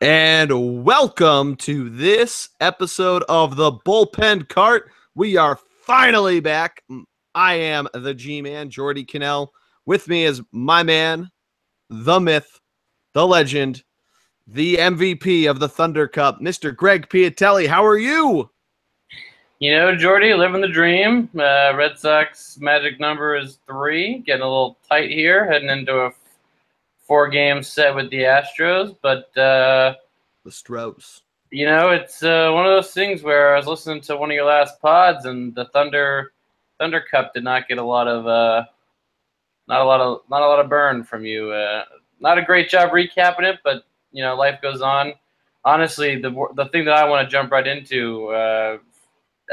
And welcome to this episode of the Bullpen Cart. We are finally back. I am the G-Man, Jordy Cannell. With me is my man, the myth, the legend, the MVP of the Thunder Cup, Mr. Greg Piatelli. How are you? You know, Jordy, living the dream. Red Sox magic number is 3. Getting a little tight here, heading into a 4-game set with the Astros. But, The Stros. it's one of those things where I was listening to one of your last pods, and the Thunder Cup did not get a lot of not a lot of burn from you. Not a great job recapping it, but life goes on. Honestly, the thing that I want to jump right into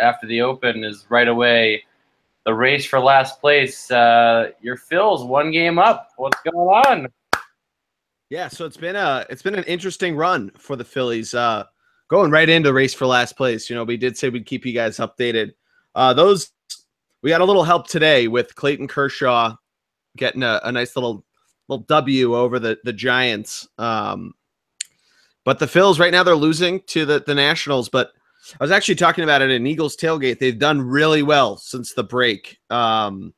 after the Open is right away the race for last place. Your Phil's 1 game up. What's going on? Yeah, so it's been an interesting run for the Phillies. Going right into race for last place. We did say we'd keep you guys updated. We got a little help today with Clayton Kershaw getting a nice little W over the Giants. But the Phils right now, they're losing to the Nationals. But I was actually talking about it in Eagles Tailgate. They've done really well since the break. So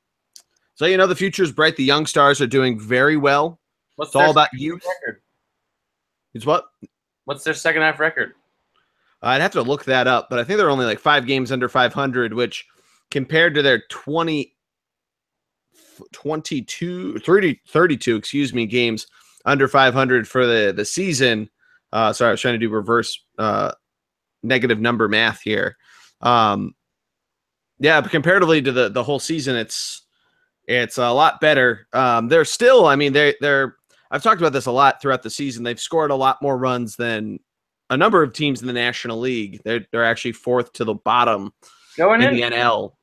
the future's bright. The young stars are doing very well. It's all about youth. Record? It's what? What's their second half record? I'd have to look that up, but I think they're only like 5 games under 500, which compared to their 32 games under 500 for the season. Sorry, I was trying to do reverse negative number math here. But comparatively to the whole season, it's a lot better. They're still, they're I've talked about this a lot throughout the season. They've scored a lot more runs than a number of teams in the National League. They're actually 4th to the bottom in the NL,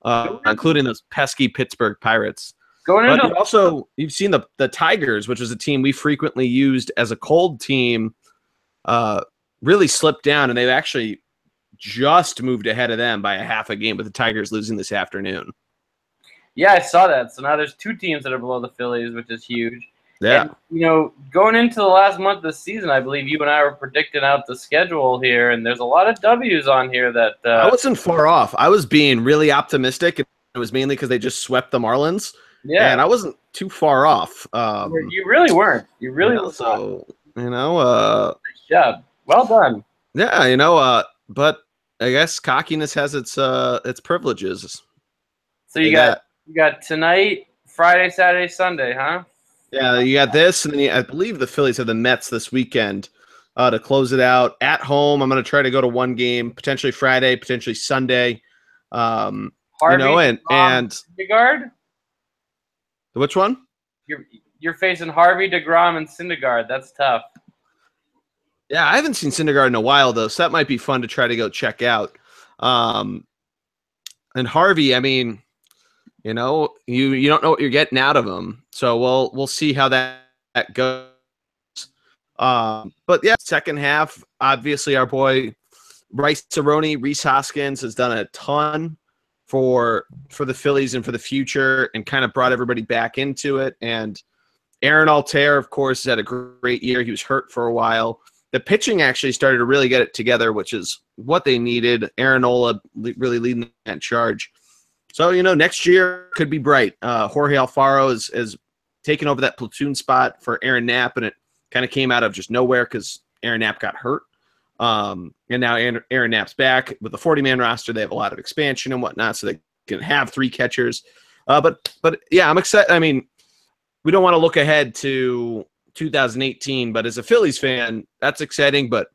including those pesky Pittsburgh Pirates. You've seen the Tigers, which is a team we frequently used as a cold team, really slipped down, and they've actually just moved ahead of them by a half a game, with the Tigers losing this afternoon. Yeah, I saw that. So now there's 2 teams that are below the Phillies, which is huge. Yeah. And, going into the last month of the season, I believe you and I were predicting out the schedule here, and there's a lot of W's on here that I wasn't far off. I was being really optimistic. It was mainly because they just swept the Marlins. Yeah. And I wasn't too far off. You really weren't. You really were. So, nice job. Well done. Yeah, but I guess cockiness has its privileges. So you got tonight, Friday, Saturday, Sunday, huh? Yeah, you got this, and then I believe the Phillies have the Mets this weekend to close it out at home. I'm going to try to go to 1 game, potentially Friday, potentially Sunday. Harvey, and Syndergaard? Which one? You're facing Harvey, DeGrom, and Syndergaard. That's tough. Yeah, I haven't seen Syndergaard in a while, though, so that might be fun to try to go check out. And Harvey, you don't know what you're getting out of him, so we'll see how that goes. But yeah, second half, obviously our boy Rhys Hoskins has done a ton for the Phillies and for the future, and kind of brought everybody back into it. And Aaron Altair, of course, has had a great year. He was hurt for a while. The pitching actually started to really get it together, which is what they needed. Aaron Nola really leading that charge. So, next year could be bright. Jorge Alfaro is taking over that platoon spot for Aaron Knapp, and it kind of came out of just nowhere because Aaron Knapp got hurt. And now Aaron Knapp's back with the 40-man roster. They have a lot of expansion and whatnot, so they can have 3 catchers. But yeah, I'm excited. We don't want to look ahead to 2018, but as a Phillies fan, that's exciting. But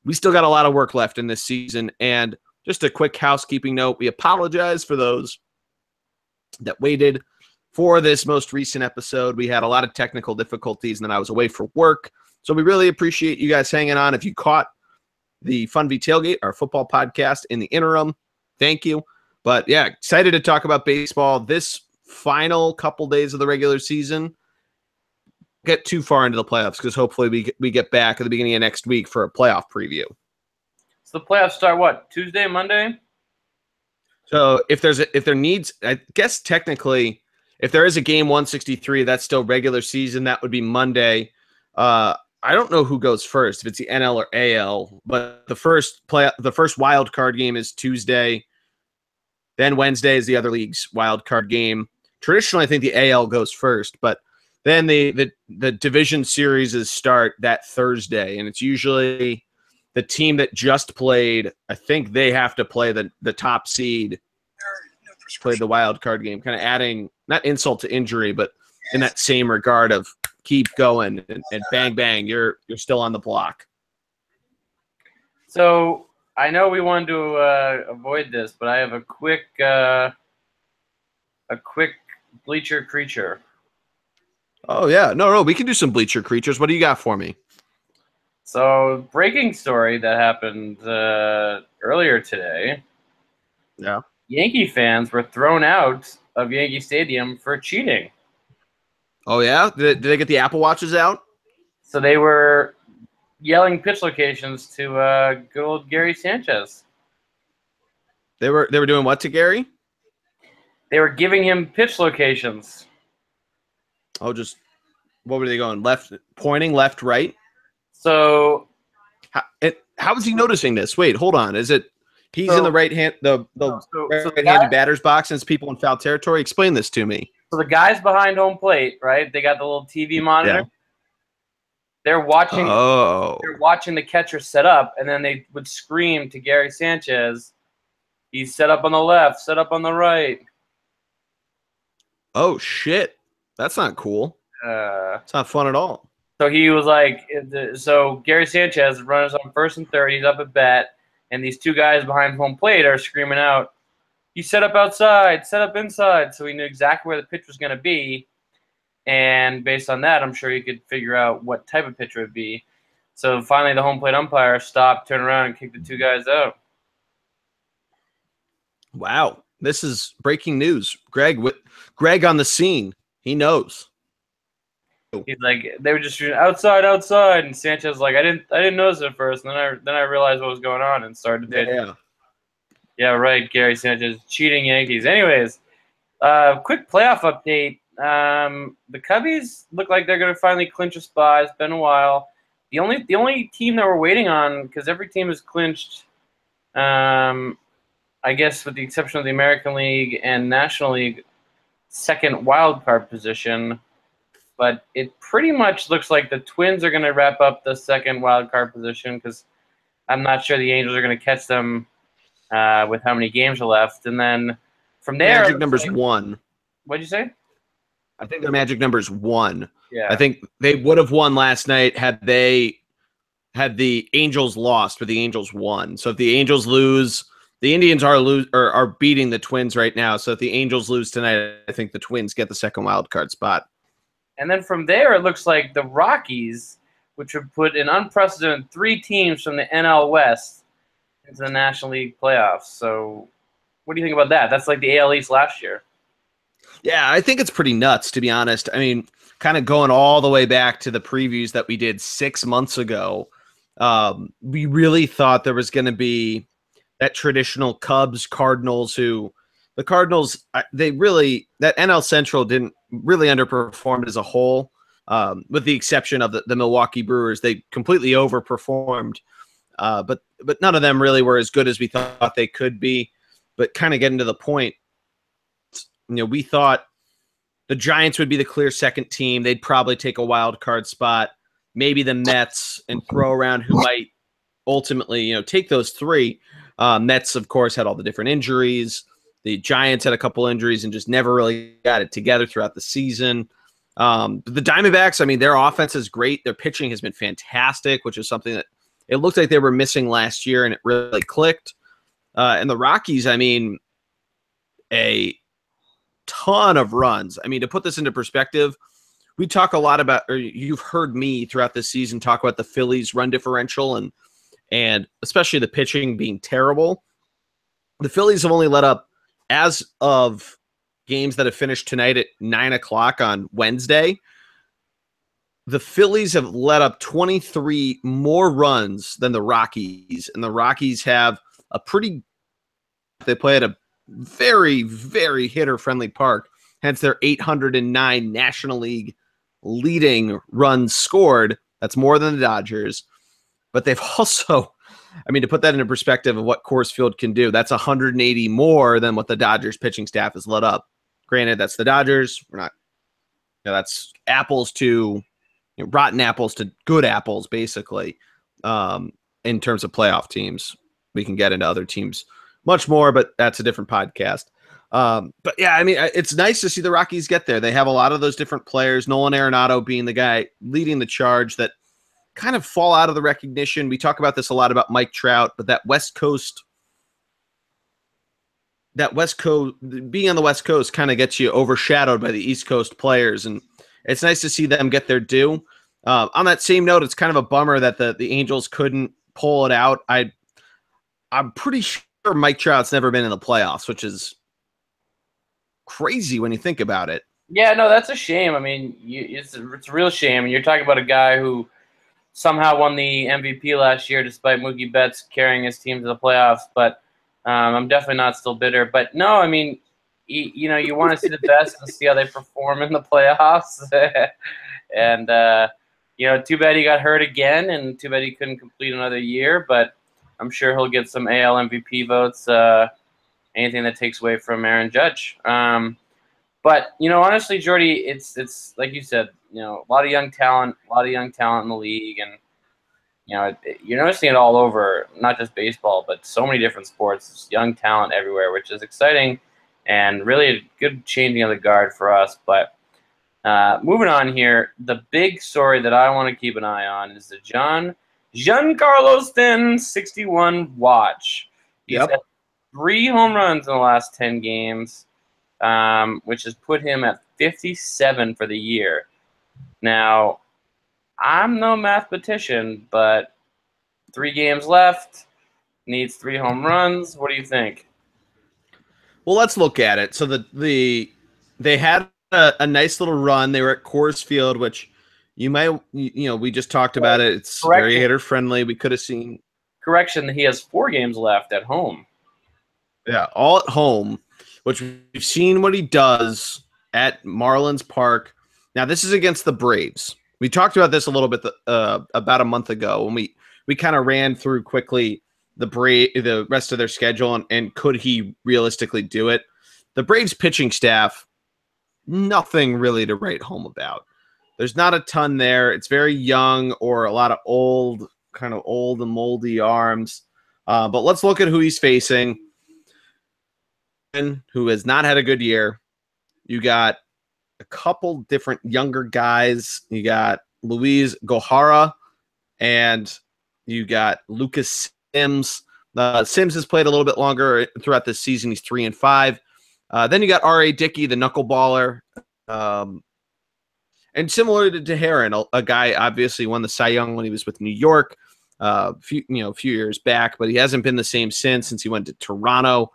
we still got a lot of work left in this season, and just a quick housekeeping note. We apologize for those that waited for this most recent episode. We had a lot of technical difficulties, and then I was away for work. So we really appreciate you guys hanging on. If you caught the Fun V Tailgate, our football podcast, in the interim, thank you. But yeah, excited to talk about baseball this final couple days of the regular season. Get too far into the playoffs, because hopefully we get back at the beginning of next week for a playoff preview. So the playoffs start what? Tuesday, Monday? So if there needs, I guess technically, if there is a game 163, that's still regular season. That would be Monday. I don't know who goes first, if it's the NL or AL, but the first wild card game is Tuesday. Then Wednesday is the other league's wild card game. Traditionally, I think the AL goes first, but then the division series start that Thursday, and it's usually the team that just played. I think they have to play the top seed, play the wild card game, kind of adding not insult to injury, but in that same regard of keep going and bang bang, you're still on the block. So I know we wanted to avoid this, but I have a quick bleacher creature. Oh yeah, no, we can do some bleacher creatures. What do you got for me? So breaking story that happened earlier today. Yeah. Yankee fans were thrown out of Yankee Stadium for cheating. Oh yeah, did they get the Apple Watches out? So they were yelling pitch locations to good old Gary Sanchez. They were doing what to Gary? They were giving him pitch locations. Oh, just what were they going? Left, pointing left, right. So how is he noticing this? Wait, hold on. Is it he's in the right hand, the right-handed batter's box, and it's people in foul territory? Explain this to me. So the guys behind home plate, right? They got the little TV monitor. Yeah. They're watching. Oh. They're watching the catcher set up, and then they would scream to Gary Sanchez, "He's set up on the left, set up on the right." Oh shit, that's not cool. It's not fun at all. So he was like, so Gary Sanchez runs on first and third. He's up at bat, and these two guys behind home plate are screaming out, "You set up outside, set up inside." So he knew exactly where the pitch was going to be. And based on that, I'm sure you could figure out what type of pitch it would be. So finally, the home plate umpire stopped, turned around, and kicked the two guys out. Wow. This is breaking news. Greg on the scene. He knows. He's like, they were just shooting outside, outside, and Sanchez was like, I didn't notice it at first, and then I realized what was going on and started to Yeah, right, Gary Sanchez, cheating Yankees. Anyways, quick playoff update. The Cubbies look like they're going to finally clinch a spot. It's been a while. The only team that we're waiting on, because every team has clinched, I guess with the exception of the American League and National League, second wild card position. But it pretty much looks like the Twins are going to wrap up the second wild card position because I'm not sure the Angels are going to catch them with how many games are left. And then from there, magic number's 1. What'd you say? I think the magic number's 1. Yeah. I think they would have won last night had the Angels lost, but the Angels won. So if the Angels lose, the Indians are beating the Twins right now. So if the Angels lose tonight, I think the Twins get the second wild card spot. And then from there, it looks like the Rockies, which would put an unprecedented 3 teams from the NL West into the National League playoffs. So what do you think about that? That's like the AL East last year. Yeah, I think it's pretty nuts, to be honest. I mean, kind of going all the way back to the previews that we did 6 months ago, we really thought there was going to be that traditional Cubs-Cardinals the Cardinals, that NL Central didn't really underperform as a whole, with the exception of the Milwaukee Brewers. They completely overperformed, but none of them really were as good as we thought they could be. But kind of getting to the point, we thought the Giants would be the clear second team. They'd probably take a wild card spot, maybe the Mets, and throw around who might ultimately, take those 3. Mets, of course, had all the different injuries. The Giants had a couple injuries and just never really got it together throughout the season. But the Diamondbacks, I mean, their offense is great. Their pitching has been fantastic, which is something that it looked like they were missing last year, and it really clicked. And the Rockies, I mean, a ton of runs. I mean, to put this into perspective, we talk a lot about, or you've heard me throughout this season talk about the Phillies' run differential and especially the pitching being terrible. The Phillies have only let up, as of games that have finished tonight at 9:00 on Wednesday, the Phillies have let up 23 more runs than the Rockies, and the Rockies have they play at a very, very hitter-friendly park, hence their 809 National League leading runs scored. That's more than the Dodgers. But they've also, I mean, to put that into perspective of what Coors Field can do, that's 180 more than what the Dodgers pitching staff has let up. Granted, that's the Dodgers. We're not, that's apples to rotten apples to good apples, basically, in terms of playoff teams. We can get into other teams much more, but that's a different podcast. But yeah, I mean, it's nice to see the Rockies get there. They have a lot of those different players, Nolan Arenado being the guy leading the charge, that kind of fall out of the recognition. We talk about this a lot about Mike Trout, but that West Coast, being on the West Coast kind of gets you overshadowed by the East Coast players. And it's nice to see them get their due. On that same note, it's kind of a bummer that the Angels couldn't pull it out. I'm pretty sure Mike Trout's never been in the playoffs, which is crazy when you think about it. Yeah, no, that's a shame. I mean, it's a real shame. And you're talking about a guy who somehow won the MVP last year despite Mookie Betts carrying his team to the playoffs. But I'm definitely not still bitter. But no, I mean, you want to see the best and see how they perform in the playoffs. And, too bad he got hurt again, and too bad he couldn't complete another year. But I'm sure he'll get some AL MVP votes, anything that takes away from Aaron Judge. But, honestly, Jordy, it's like you said, a lot of young talent in the league. And, you're noticing it all over, not just baseball, but so many different sports. There's young talent everywhere, which is exciting and really a good changing of the guard for us. But moving on here, the big story that I want to keep an eye on is the Giancarlo Stanton 61 watch. He's had 3 home runs in the last 10 games, which has put him at 57 for the year. Now, I'm no mathematician, but 3 games left, needs 3 home runs. What do you think? Well, let's look at it. So they had a nice little run. They were at Coors Field, which we just talked about it. It's very hitter friendly. We could have seen. Correction, he has 4 games left at home. Yeah, all at home, which we've seen what he does at Marlins Park. Now, this is against the Braves. We talked about this a little bit about a month ago when we kind of ran through quickly the rest of their schedule and could he realistically do it. The Braves pitching staff, nothing really to write home about. There's not a ton there. It's very young or a lot of old and moldy arms. But let's look at who he's facing. Who has not had a good year. You got a couple different younger guys. You got Luis Gohara and you got Lucas Sims. Sims has played a little bit longer throughout this season. He's 3-5. Then you got R.A. Dickey, the knuckleballer. And similar to Heron, a guy obviously won the Cy Young when he was with New York a few years back, but he hasn't been the same since he went to Toronto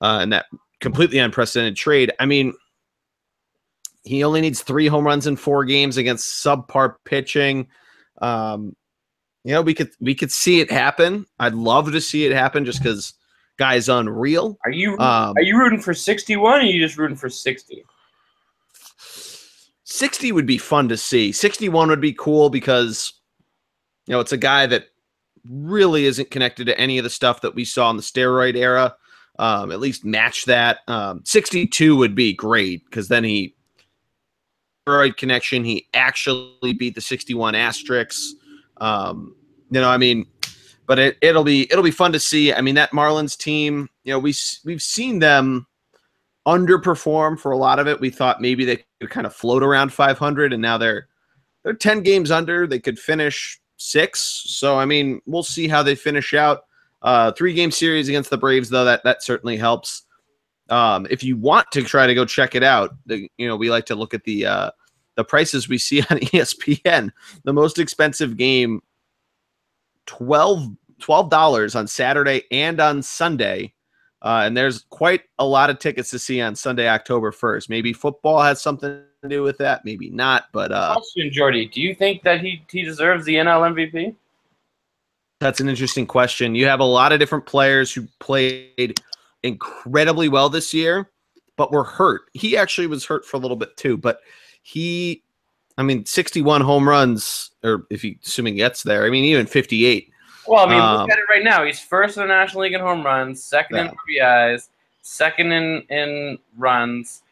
and that completely unprecedented trade. I mean, he only needs 3 home runs in 4 games against subpar pitching. We could see it happen. I'd love to see it happen just because guy's unreal. Are you rooting for 61 or are you just rooting for 60? 60 would be fun to see. 61 would be cool because it's a guy that really isn't connected to any of the stuff that we saw in the steroid era. At least match that. 62 would be great because then steroid connection. He actually beat the 61 asterisks. But it'll be fun to see. I mean, that Marlins team, we've seen them underperform for a lot of it. We thought maybe they could kind of float around 500, and now they're 10 games under. They could finish 6. So, I mean, we'll see how they finish out. 3-game series against the Braves, though, that certainly helps. If you want to try to go check it out, we like to look at the prices we see on ESPN. The most expensive game, $12 on Saturday and on Sunday. And there's quite a lot of tickets to see on Sunday, October 1st. Maybe football has something to do with that, maybe not. But question, Jordy, do you think that he deserves the NL MVP? That's an interesting question. You have a lot of different players who played incredibly well this year, but were hurt. He actually was hurt for a little bit too, but he I mean, 61 home runs, or if you assuming gets there, I mean, even 58. Well, I mean, look at it right now. He's first in the National League in home runs, second in RBIs, second in runs,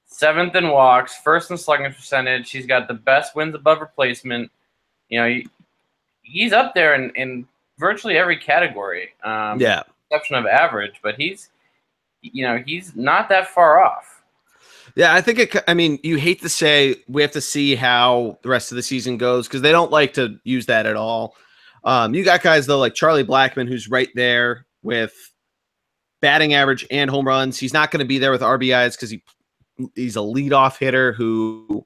seventh in walks, first in slugging percentage. He's got the best wins above replacement. You know, he's up there in virtually every category. Exception of average, but he's not that far off. Yeah, I think I mean, you hate to say we have to see how the rest of the season goes because they don't like to use that at all. You got guys though like Charlie Blackmon, who's right there with batting average and home runs. He's not going to be there with RBIs because he's a leadoff hitter who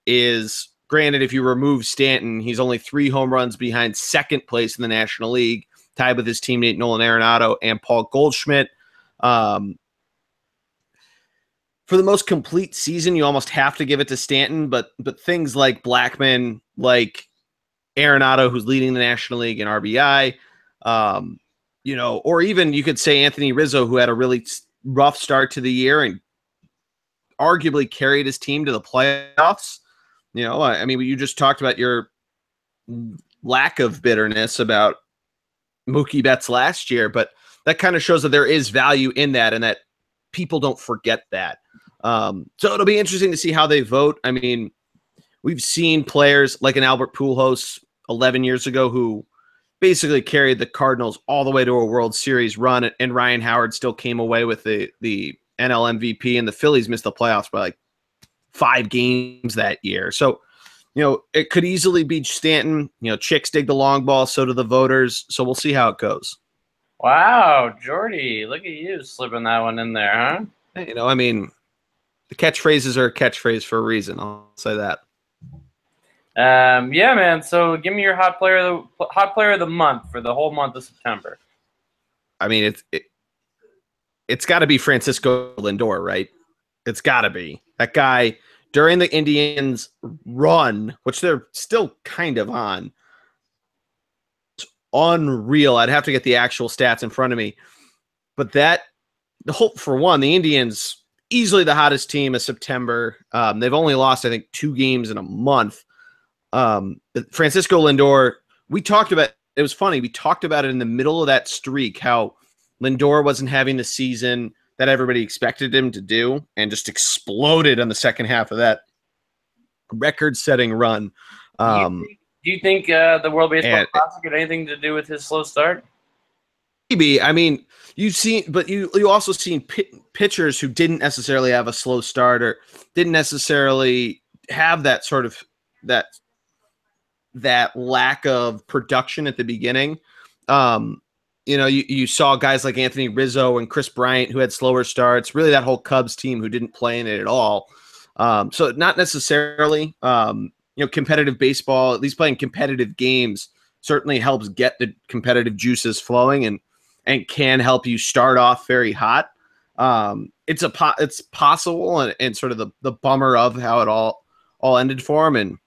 is, granted, if you remove Stanton, he's only 3 home runs behind second place in the National League, tied with his teammate Nolan Arenado and Paul Goldschmidt. For the most complete season, you almost have to give it to Stanton, but things like Blackmon, like Arenado, who's leading the National League in RBI, or even you could say Anthony Rizzo, who had a really rough start to the year and arguably carried his team to the playoffs. I mean, you just talked about your lack of bitterness about Mookie Betts last year, but that kind of shows that there is value in that and that people don't forget that. So it'll be interesting to see how they vote. I mean, we've seen players like an Albert Pujols 11 years ago who basically carried the Cardinals all the way to a World Series run, and Ryan Howard still came away with the NL MVP, and the Phillies missed the playoffs by like 5 games that year. So, it could easily be Stanton. Chicks dig the long ball, so do the voters. So we'll see how it goes. Wow, Jordy, look at you slipping that one in there, huh? I mean, the catchphrases are a catchphrase for a reason. I'll say that. Yeah, man. So give me your hot player of the month for the whole month of September. I mean, it's got to be Francisco Lindor, right? It's got to be that guy during the Indians' run, which they're still kind of on. It's unreal. I'd have to get the actual stats in front of me, but the Indians easily the hottest team of September. They've only lost, I think, 2 games in a month. Francisco Lindor, it was funny. We talked about it in the middle of that streak, how Lindor wasn't having the season that everybody expected him to do and just exploded on the second half of that record-setting run. Do you think the World Baseball Classic had anything to do with his slow start? Maybe. I mean, you also seen pitchers who didn't necessarily have a slow start or didn't necessarily have that sort of that lack of production at the beginning. You saw guys like Anthony Rizzo and Chris Bryant who had slower starts. Really, that whole Cubs team who didn't play in it at all. So not necessarily. Competitive baseball, at least playing competitive games, certainly helps get the competitive juices flowing and can help you start off very hot. It's possible and sort of the bummer of how it all ended for him, and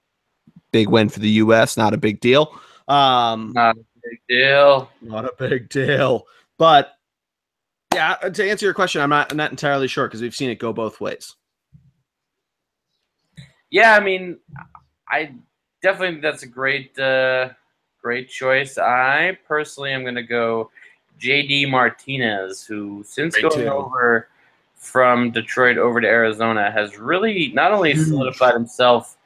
big win for the U.S. Not a big deal. Not a big deal. Not a big deal. But yeah, to answer your question, I'm not entirely sure because we've seen it go both ways. Yeah, I mean, I definitely think that's a great choice. I personally am going to go JD Martinez, who since going over from Detroit over to Arizona has really not only solidified himself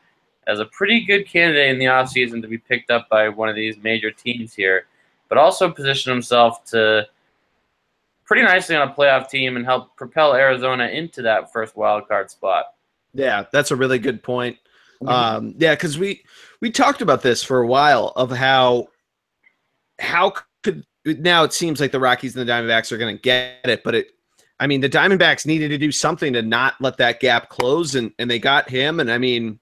as a pretty good candidate in the offseason to be picked up by one of these major teams here, but also positioned himself to pretty nicely on a playoff team and help propel Arizona into that first wild card spot. Yeah, that's a really good point. Because we talked about this for a while of how could now it seems like the Rockies and the Diamondbacks are going to get it, but the Diamondbacks needed to do something to not let that gap close, and they got him. And I mean,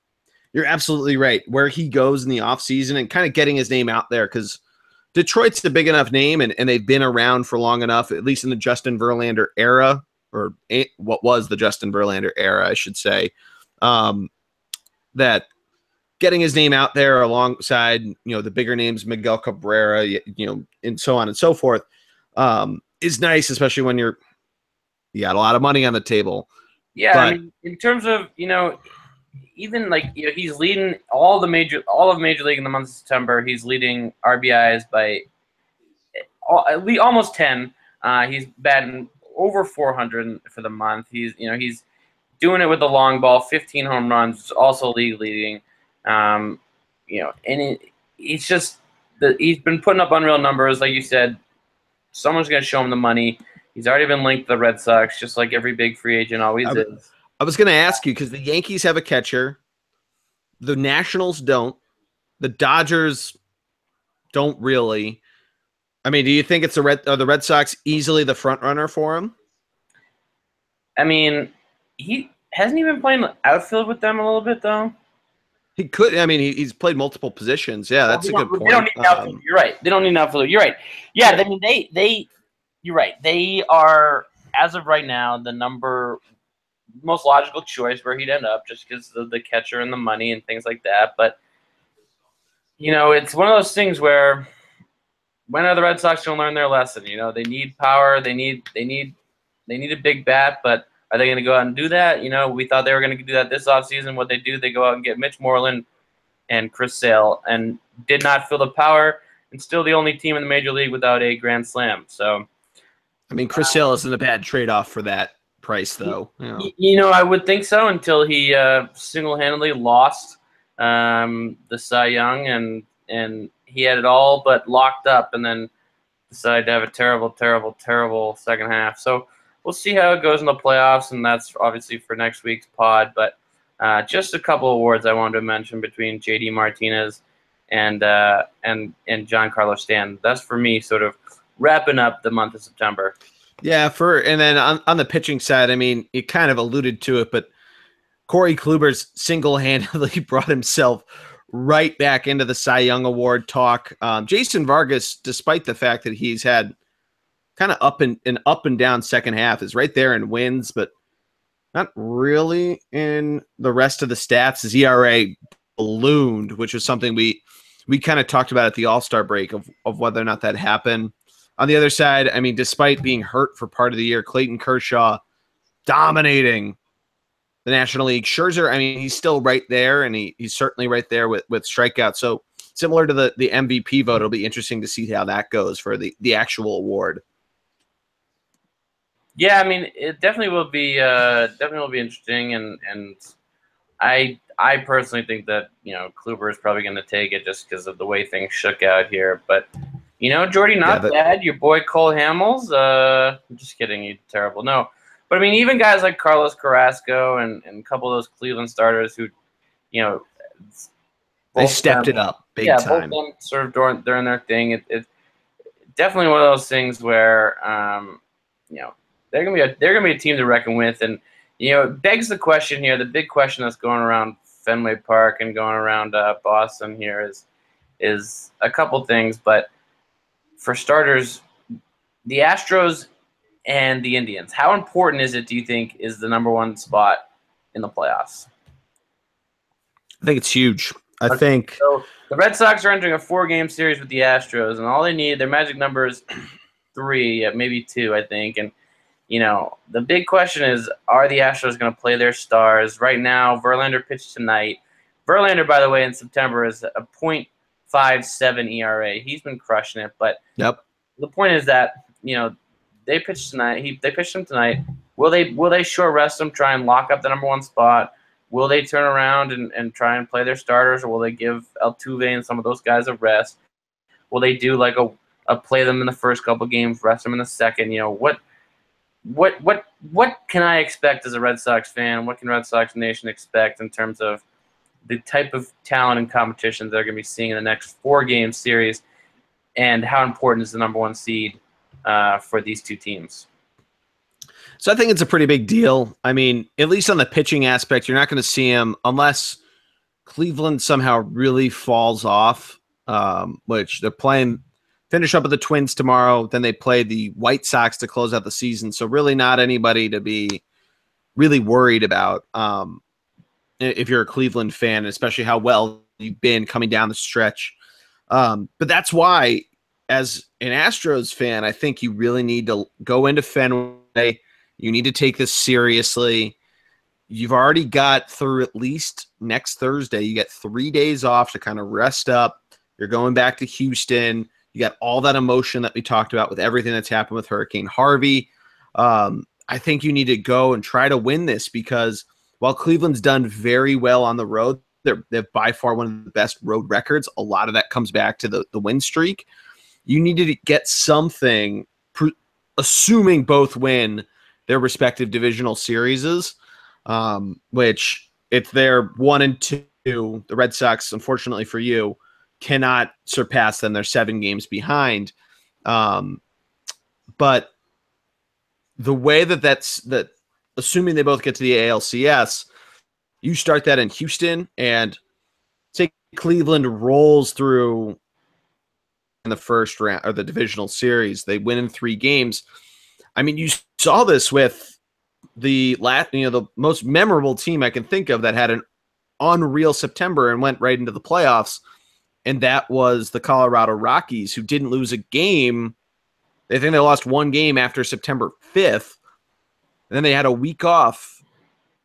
you're absolutely right. Where he goes in the offseason and kind of getting his name out there, because Detroit's a big enough name and they've been around for long enough, at least in the Justin Verlander era, or what was the Justin Verlander era, I should say, that getting his name out there alongside, the bigger names, Miguel Cabrera, and so on and so forth, is nice, especially when you got a lot of money on the table. Yeah, but, I mean, in terms of, even like he's leading all of Major League in the month of September. He's leading RBIs by almost 10. He's batting over 400 for the month. He's doing it with the long ball, 15 home runs, also league leading. And he's just he's been putting up unreal numbers, like you said. Someone's going to show him the money. He's already been linked to the Red Sox, just like every big free agent always is. I was going to ask you because the Yankees have a catcher, the Nationals don't, the Dodgers don't really. I mean, do you think are the Red Sox easily the front runner for him? I mean, he hasn't even playing outfield with them a little bit though. He could. I mean, he's played multiple positions. Yeah, that's a good point. They don't need an outfield. You're right. They don't need an outfield. You're right. Yeah, I mean, they. You're right. They are, as of right now, the most logical choice where he'd end up, just because of the catcher and the money and things like that. But it's one of those things where when are the Red Sox going to learn their lesson? They need power. They need a big bat, but are they going to go out and do that? We thought they were going to do that this offseason. What they do, they go out and get Mitch Moreland and Chris Sale, and did not feel the power, and still the only team in the Major League without a grand slam. So, I mean, Chris Sale isn't a bad trade-off for that price, though. I would think so until he single-handedly lost the Cy Young, and he had it all but locked up, and then decided to have a terrible, terrible, terrible second half. So we'll see how it goes in the playoffs, and that's obviously for next week's pod. But just a couple awards I wanted to mention between JD Martinez and Giancarlo Stanton. That's for me, sort of wrapping up the month of September. Yeah, and then on the pitching side, I mean, you kind of alluded to it, but Corey Kluber's single-handedly brought himself right back into the Cy Young Award talk. Jason Vargas, despite the fact that he's had kind of up and down second half, is right there in wins, but not really in the rest of the stats. His ERA ballooned, which was something we kind of talked about at the All-Star break of whether or not that happened. On the other side, I mean, despite being hurt for part of the year, Clayton Kershaw dominating the National League. Scherzer, I mean, he's still right there, and he's certainly right there with strikeouts. So similar to the MVP vote, it'll be interesting to see how that goes for the actual award. Yeah, I mean, it definitely will be interesting, and I personally think that Kluber is probably going to take it just because of the way things shook out here. But Jordy, not bad. Your boy Cole Hamels. I'm just kidding. You're terrible. No. But, I mean, even guys like Carlos Carrasco and a couple of those Cleveland starters who, they stepped it up big time. Both of them sort of during their thing. It's definitely one of those things where, they're gonna be a team to reckon with, and it begs the question here. The big question that's going around Fenway Park and going around Boston here is a couple things. But for starters, the Astros and the Indians. How important is it, do you think, is the number one spot in the playoffs? I think it's huge. I think so. The Red Sox are entering a 4-game series with the Astros, and all they need, their magic number is 3, maybe 2, I think. And the big question is, are the Astros going to play their stars? Right now, Verlander pitched tonight. Verlander, by the way, in September is a .57 ERA. He's been crushing it, but the point is that they pitched tonight. They pitched him tonight. Will they short rest him, try and lock up the number one spot? Will they turn around and try and play their starters, or will they give Altuve and some of those guys a rest? Will they do like a play them in the first couple games, rest them in the second? What can I expect as a Red Sox fan? What can Red Sox Nation expect in terms of the type of talent and competition they're going to be seeing in the next 4-game series, and how important is the number one seed for these two teams? So I think it's a pretty big deal. I mean, at least on the pitching aspect, you're not going to see him unless Cleveland somehow really falls off, which they're playing. Finish up with the Twins tomorrow. Then they play the White Sox to close out the season. So really not anybody to be really worried about if you're a Cleveland fan, especially how well you've been coming down the stretch. But that's why, as an Astros fan, I think you really need to go into Fenway. You need to take this seriously. you've already got through at least next Thursday. You get 3 days off to kind of rest up. You're going back to Houston. You got all that emotion that we talked about with everything that's happened with Hurricane Harvey. I think you need to go and try to win this because while Cleveland's done very well on the road, they're by far one of the best road records. A lot of that comes back to the win streak. You need to get something, assuming both win their respective divisional series, which if they're 1-2, the Red Sox, unfortunately for you, cannot surpass them. They're 7 games behind. But the way that assuming they both get to the ALCS, you start that in Houston and say Cleveland rolls through in the first round or the divisional series. They win in 3 games. I mean, you saw this with the most memorable team I can think of that had an unreal September and went right into the playoffs. And that was the Colorado Rockies, who didn't lose a game. They think they lost 1 game after September 5th. And then they had a week off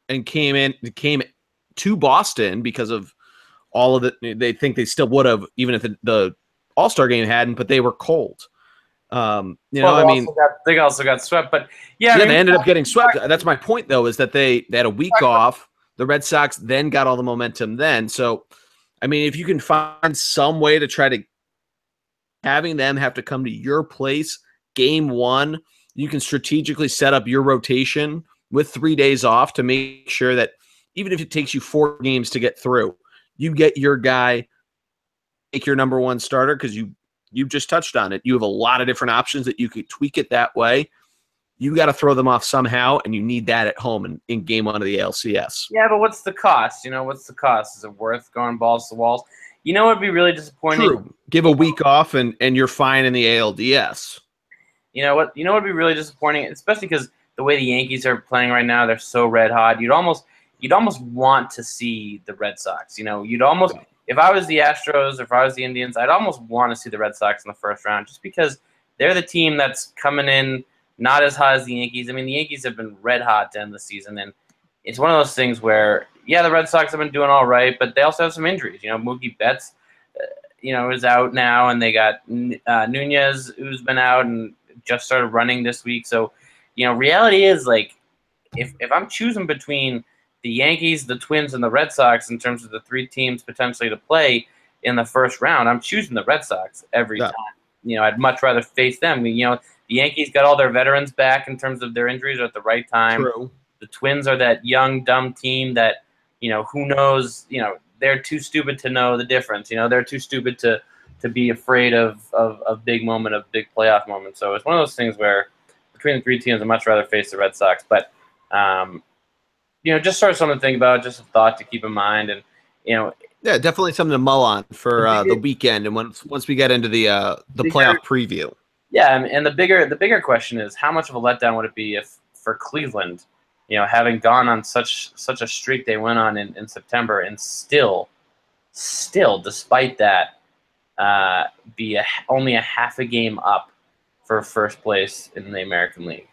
and came to Boston because of all of it. They think they still would have, even if the All-Star game hadn't, but they were cold. They also got swept, but they ended up getting swept. That's my point, though, is that they had a week off. The Red Sox then got all the momentum then. So, I mean, if you can find some way to try to having them have to come to your place game 1, you can strategically set up your rotation with 3 days off to make sure that even if it takes you 4 games to get through, you get your guy, make your number 1 starter because you've just touched on it. You have a lot of different options that you could tweak it that way. You got to throw them off somehow, and you need that at home in game 1 of the ALCS. Yeah, but what's the cost? What's the cost? Is it worth going balls to walls? What would be really disappointing? True. Give a week off, and you're fine in the ALDS. You know what would be really disappointing, especially because the way the Yankees are playing right now, they're so red hot. You'd almost want to see the Red Sox. You'd almost, if I was the Astros or if I was the Indians, I'd almost want to see the Red Sox in the first round just because they're the team that's coming in not as hot as the Yankees. I mean, the Yankees have been red hot to end the season, and it's one of those things where, yeah, the Red Sox have been doing all right, but they also have some injuries. Mookie Betts, is out now, and they got Nunez, who's been out and just started running this week. So, reality is, like, if I'm choosing between the Yankees, the Twins, and the Red Sox in terms of the 3 teams potentially to play in the first round, I'm choosing the Red Sox every time. I'd much rather face them. The Yankees got all their veterans back in terms of their injuries at the right time. True. The Twins are that young, dumb team that, who knows, they're too stupid to know the difference. They're too stupid to be afraid of big moment, of big playoff moments. So it's one of those things where between the 3 teams, I'd much rather face the Red Sox. But, just sort of something to think about, just a thought to keep in mind. And, yeah, definitely something to mull on for the weekend. And once we get into the playoff preview. Yeah, and the bigger question is how much of a letdown would it be if for Cleveland, having gone on such a streak they went on in September and still despite that be only a half a game up for first place in the American League.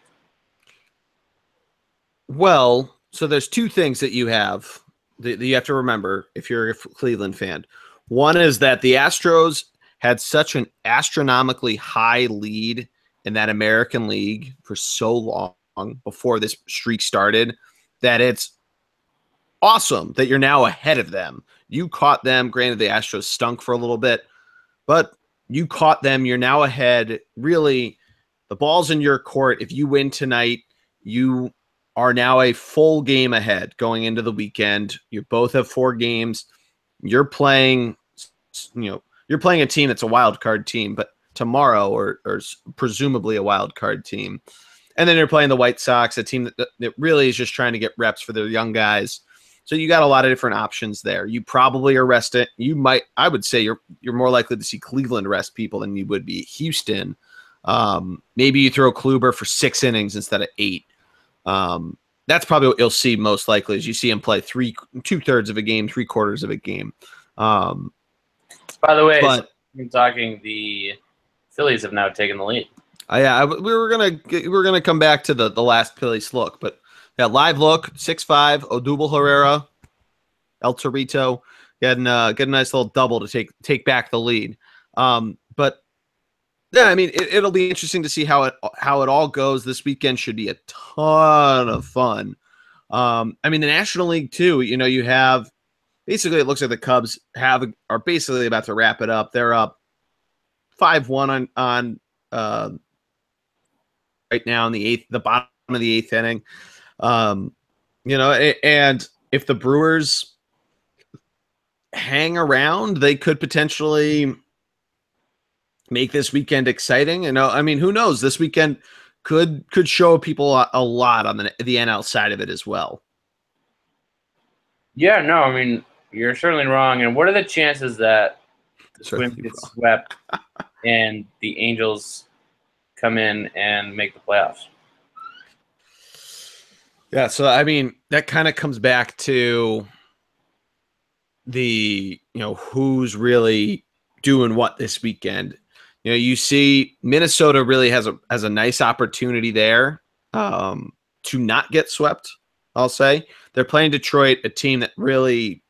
Well, so there's 2 things that you have that you have to remember if you're a Cleveland fan. One is that the Astros had such an astronomically high lead in that American League for so long before this streak started that it's awesome that you're now ahead of them. You caught them. Granted, the Astros stunk for a little bit, but you caught them. You're now ahead. Really, the ball's in your court. If you win tonight, you are now a full game ahead going into the weekend. You both have 4 games. You're playing, you're playing a team that's a wild card team, but tomorrow or presumably a wild card team. And then you're playing the White Sox, a team that really is just trying to get reps for their young guys. So you got a lot of different options there. You probably are resting. I would say you're more likely to see Cleveland rest people than you would be Houston. Maybe you throw Kluber for 6 innings instead of 8. That's probably what you'll see most likely is you see him play 2/3 of a game, 3/4 of a game. By the way, I'm talking, the Phillies have now taken the lead. Yeah, we were gonna come back to the last Phillies look, but Yeah, live look, 6'5", Odubel Herrera, El Torito, getting a nice little double to take back the lead. But yeah, I mean, it'll be interesting to see how it all goes. This weekend should be a ton of fun. I mean, the National League too. You have basically it looks like the Cubs are basically about to wrap it up. They're up 5-1 on right now in the bottom of the eighth inning. And if the Brewers hang around, they could potentially make this weekend exciting. I mean, who knows? This weekend could show people a lot on the NL side of it as well. Yeah, no, I mean, you're certainly wrong. And what are the chances that the Twins get swept and the Angels come in and make the playoffs? Yeah, so I mean, that kind of comes back to the, who's really doing what this weekend. You see Minnesota really has a nice opportunity there to not get swept, I'll say. They're playing Detroit, a team that really,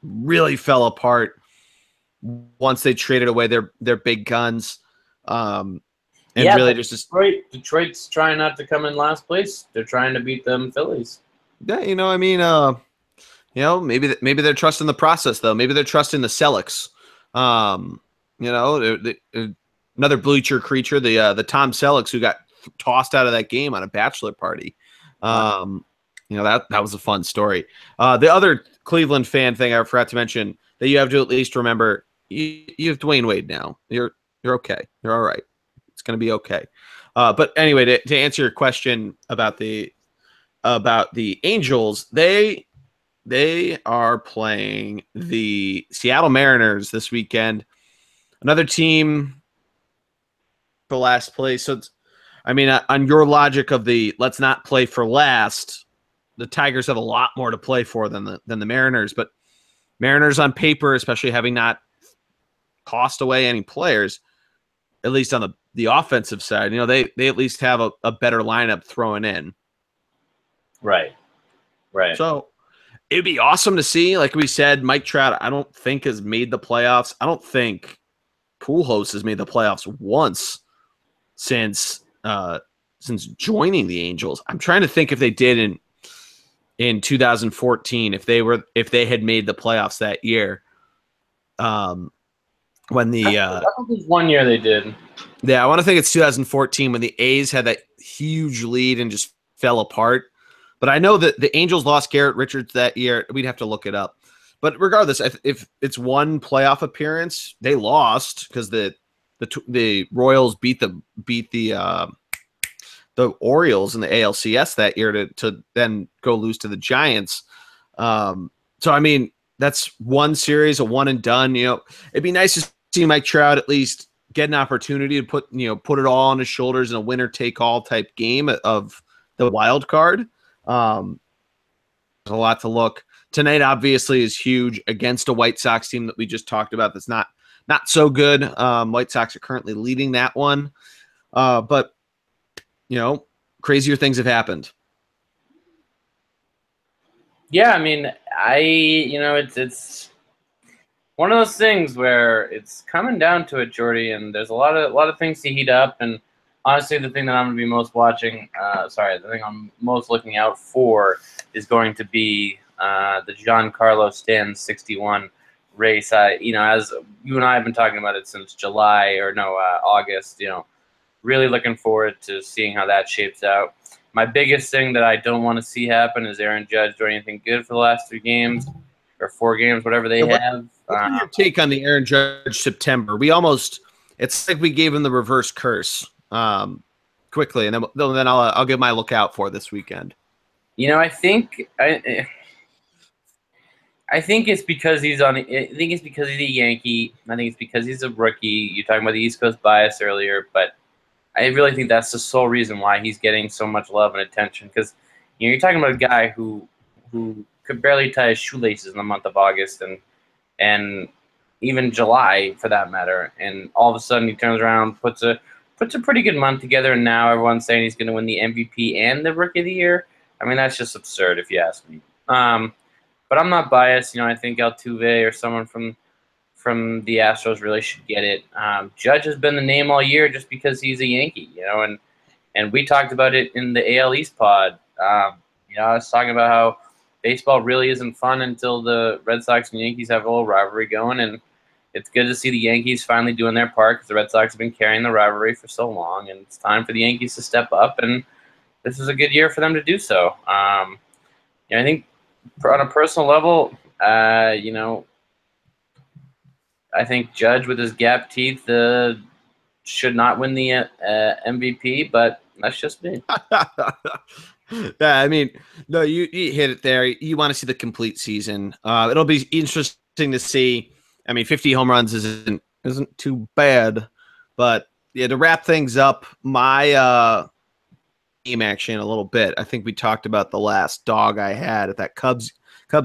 really fell apart once they traded away their big guns. Really Detroit's trying not to come in last place. They're trying to beat them Phillies. Yeah, I mean, maybe they're trusting the process though. Maybe they're trusting the Sellecks. Another bleacher creature, the Tom Sellecks, who got tossed out of that game on a bachelor party. That was a fun story. The other Cleveland fan thing I forgot to mention that you have to at least remember, you have Dwayne Wade now. You're okay. You're all right. It's going to be okay. But anyway, to answer your question about the Angels, they are playing the Seattle Mariners this weekend. Another team for last place. So, on your logic of the let's not play for last, the Tigers have a lot more to play for than the Mariners. But Mariners on paper, especially having not tossed away any players, at least on the offensive side, they at least have a better lineup throwing in. Right. So it'd be awesome to see. Like we said, Mike Trout, I don't think has made the playoffs. I don't think Pujols has made the playoffs once since joining the Angels. I'm trying to think if they did in 2014, if they had made the playoffs that year. When the I think it was 1 year they did. Yeah, I want to think it's 2014 when the A's had that huge lead and just fell apart. But I know that the Angels lost Garrett Richards that year. We'd have to look it up. But regardless, if it's one playoff appearance, they lost because the Royals beat the Orioles in the ALCS that year to then go lose to the Giants. So I mean, that's one series, a one and done. It'd be nice to see Mike Trout at least get an opportunity to put it all on his shoulders in a winner take all type game of the wild card. There's a lot to look. Tonight obviously is huge against a White Sox team that we just talked about that's not so good. White Sox are currently leading that one. But crazier things have happened. Yeah, I mean, it's one of those things where it's coming down to it, Jordy, and there's a lot of things to heat up. And honestly, the thing that I'm going to be most the thing I'm most looking out for is going to be the Giancarlo Stanton 61 race. As you and I have been talking about it since August. Really looking forward to seeing how that shapes out. My biggest thing that I don't want to see happen is Aaron Judge doing anything good for the last 3 games or 4 games, whatever they have. What's your take on the Aaron Judge September? It's like we gave him the reverse curse quickly, and then I'll give my lookout for this weekend. I think it's because he's I think it's because he's a Yankee. I think it's because he's a rookie. You're talking about the East Coast bias earlier, but I really think that's the sole reason why he's getting so much love and attention. Because you're talking about a guy who could barely tie his shoelaces in the month of August and even July for that matter, and all of a sudden he turns around, puts a pretty good month together, and now everyone's saying he's going to win the MVP and the Rookie of the Year. I mean, that's just absurd if you ask me. But I'm not biased. I think Altuve or someone from the Astros really should get it. Judge has been the name all year just because he's a Yankee, and we talked about it in the AL East pod. I was talking about how baseball really isn't fun until the Red Sox and Yankees have a little rivalry going, and it's good to see the Yankees finally doing their part because the Red Sox have been carrying the rivalry for so long, and it's time for the Yankees to step up, and this is a good year for them to do so. I think on a personal level, I think Judge with his gap teeth should not win the MVP, but that's just me. Yeah, I mean, no, you hit it there. You want to see the complete season. It'll be interesting to see. I mean, 50 home runs isn't too bad, but yeah, to wrap things up, my game action a little bit. I think we talked about the last dog I had at that Cubs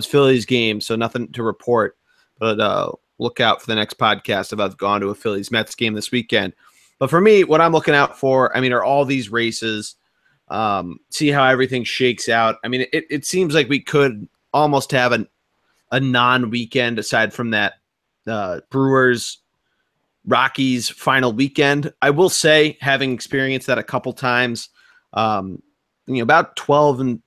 Phillies game, so nothing to report. But look out for the next podcast if I've gone to a Phillies Mets game this weekend. But for me, what I'm looking out for, I mean, are all these races. See how everything shakes out. I mean, it seems like we could almost have a non-weekend aside from that Brewers Rockies final weekend. I will say, having experienced that a couple times, about 12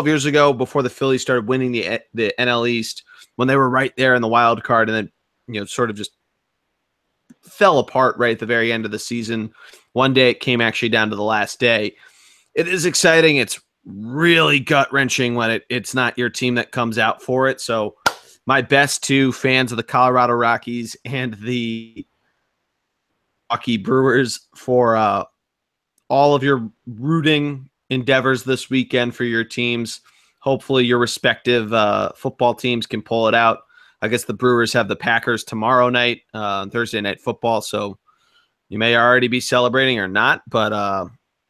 years ago, before the Phillies started winning the NL East, when they were right there in the wild card, and then sort of just fell apart right at the very end of the season. One day it came actually down to the last day. It is exciting. It's really gut-wrenching when it's not your team that comes out for it. So my best to fans of the Colorado Rockies and the Milwaukee Brewers for all of your rooting endeavors this weekend for your teams. Hopefully your respective football teams can pull it out. I guess the Brewers have the Packers tomorrow night, Thursday Night Football, so you may already be celebrating or not. But,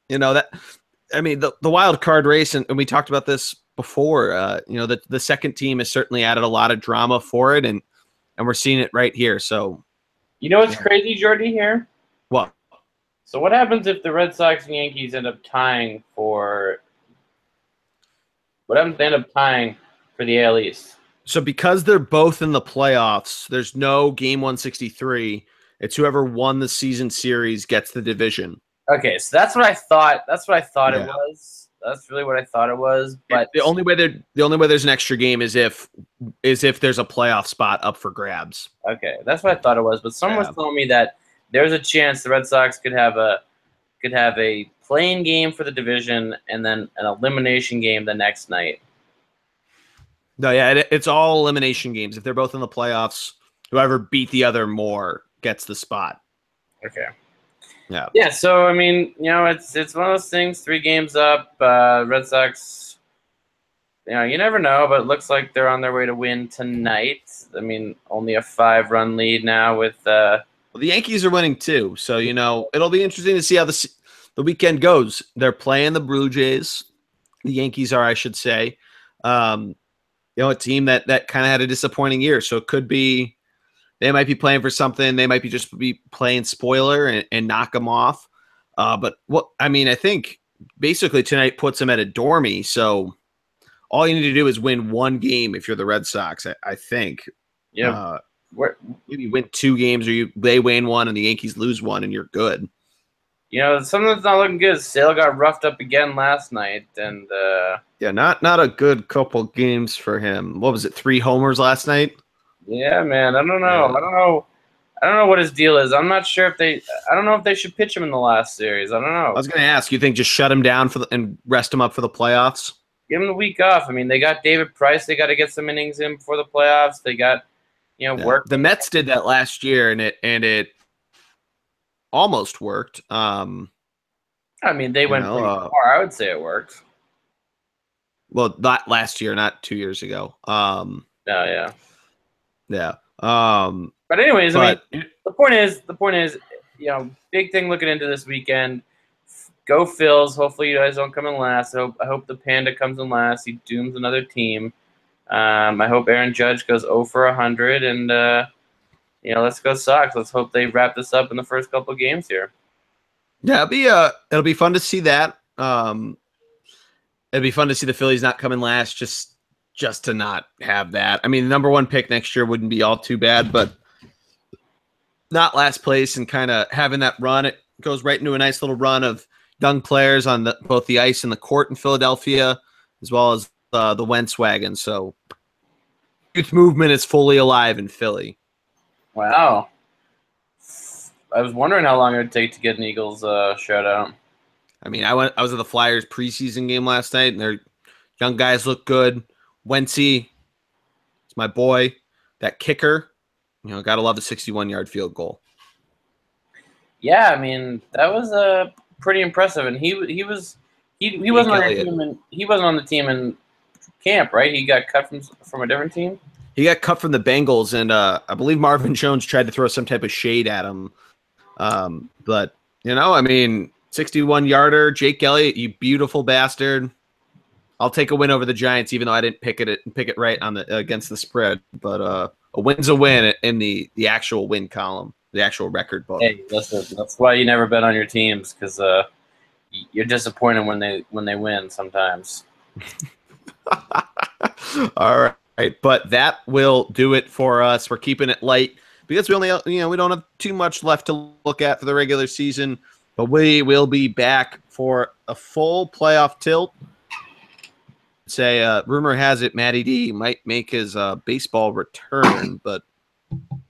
the wild card race, and we talked about this before, the second team has certainly added a lot of drama for it, and we're seeing it right here. So, what's crazy, Jordy, here? What? So what happens if the Red Sox and Yankees end up tying for – what happens if they end up tying for the AL East? So because they're both in the playoffs, there's no game 163. It's whoever won the season series gets the division. Okay, so that's what I thought. That's what I thought it was. That's really what I thought it was. But the only way there's an extra game is if there's a playoff spot up for grabs. Okay, that's what I thought it was. But someone was telling me that there's a chance the Red Sox could have a playing game for the division and then an elimination game the next night. No, yeah, it's all elimination games. If they're both in the playoffs, whoever beat the other more gets the spot. Okay. Yeah. Yeah, so, I mean, it's one of those things, 3 games up. Red Sox, you never know, but it looks like they're on their way to win tonight. I mean, only a 5-run lead now with well, the Yankees are winning too, so, it'll be interesting to see how the weekend goes. They're playing the Blue Jays. The Yankees are, I should say. A team that kind of had a disappointing year, so it could be they might be playing for something. They might just be playing spoiler and knock them off. But I think basically tonight puts them at a dormy. So all you need to do is win one game if you're the Red Sox. I think. Yeah. Maybe win 2 games, or they win 1 and the Yankees lose 1, and you're good. Something that's not looking good. Sale got roughed up again last night, and not a good couple games for him. What was it? 3 homers last night. Yeah, man. I don't know. Yeah. I don't know what his deal is. I'm not sure I don't know if they should pitch him in the last series. I don't know. I was going to ask. You think just shut him down and rest him up for the playoffs? Give him the week off. I mean, they got David Price. They got to get some innings in before the playoffs. They got work. The Mets did that last year, and it almost worked. I mean, they went pretty far. I would say it worked. Well, not last year, not 2 years ago. Yeah. But anyways, I mean, the point is, big thing looking into this weekend. Go Phils. Hopefully you guys don't come in last. I hope the Panda comes in last. He dooms another team. I hope Aaron Judge goes 0 for 100, and let's go Sox. Let's hope they wrap this up in the first couple of games here. Yeah, it'll be fun to see that. It'd be fun to see the Phillies not come in last, just to not have that. I mean, the number 1 pick next year wouldn't be all too bad, but not last place and kind of having that run. It goes right into a nice little run of young players on both the ice and the court in Philadelphia, as well as the Wentz wagon. So youth movement is fully alive in Philly. Wow. I was wondering how long it would take to get an Eagles shutout. I mean, I was at the Flyers preseason game last night, and their young guys look good. Wentzy, it's my boy. That kicker, gotta love a 61-yard field goal. Yeah, I mean that was pretty impressive, and he wasn't on your team, and he wasn't on the team in camp, right? He got cut from a different team. He got cut from the Bengals, and I believe Marvin Jones tried to throw some type of shade at him. But I mean, 61-yarder, Jake Elliott, you beautiful bastard. I'll take a win over the Giants, even though I didn't pick it right on against the spread. But a win's a win in the actual win column, the actual record book. Hey, listen, that's why you never bet on your teams, because you're disappointed when they win sometimes. All right, but that will do it for us. We're keeping it light because we only we don't have too much left to look at for the regular season, but we will be back for a full playoff tilt. Say, rumor has it Matty D might make his baseball return, but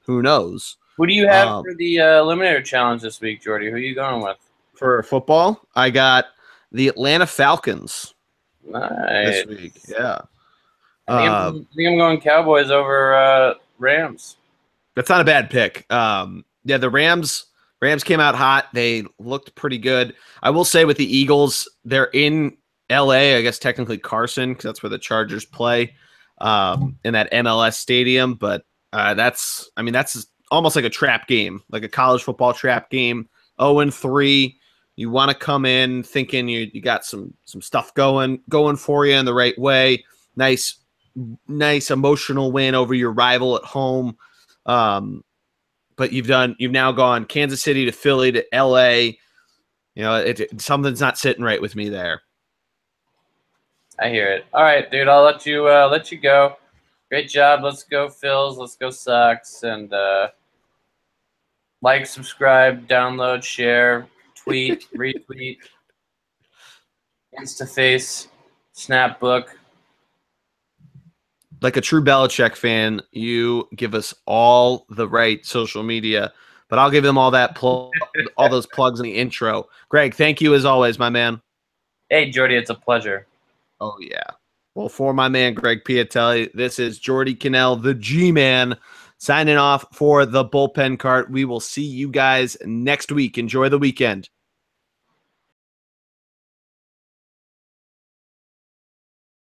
who knows? Who do you have for the Eliminator Challenge this week, Jordy? Who are you going with? For football, I got the Atlanta Falcons. Nice. This week, yeah. I think I'm going Cowboys over Rams. That's not a bad pick. Yeah, the Rams came out hot. They looked pretty good. I will say with the Eagles, they're in LA, I guess technically Carson, because that's where the Chargers play, in that MLS stadium. But that's almost like a trap game, like a college football trap game. 0-3. You want to come in thinking you got some stuff going for you in the right way. Nice emotional win over your rival at home. But you've now gone Kansas City to Philly to LA. Something's not sitting right with me there. I hear it. All right, dude. I'll let you go. Great job. Let's go, Phils. Let's go, Sox. And like, subscribe, download, share, tweet, retweet, Instaface, Snapbook. Like a true Belichick fan, you give us all the right social media, but I'll give them all all those plugs in the intro. Greg, thank you as always, my man. Hey, Jordy, it's a pleasure. Oh, yeah. Well, for my man, Greg Piatelli, this is Jordy Cannell, the G-Man, signing off for the Bullpen Cart. We will see you guys next week. Enjoy the weekend.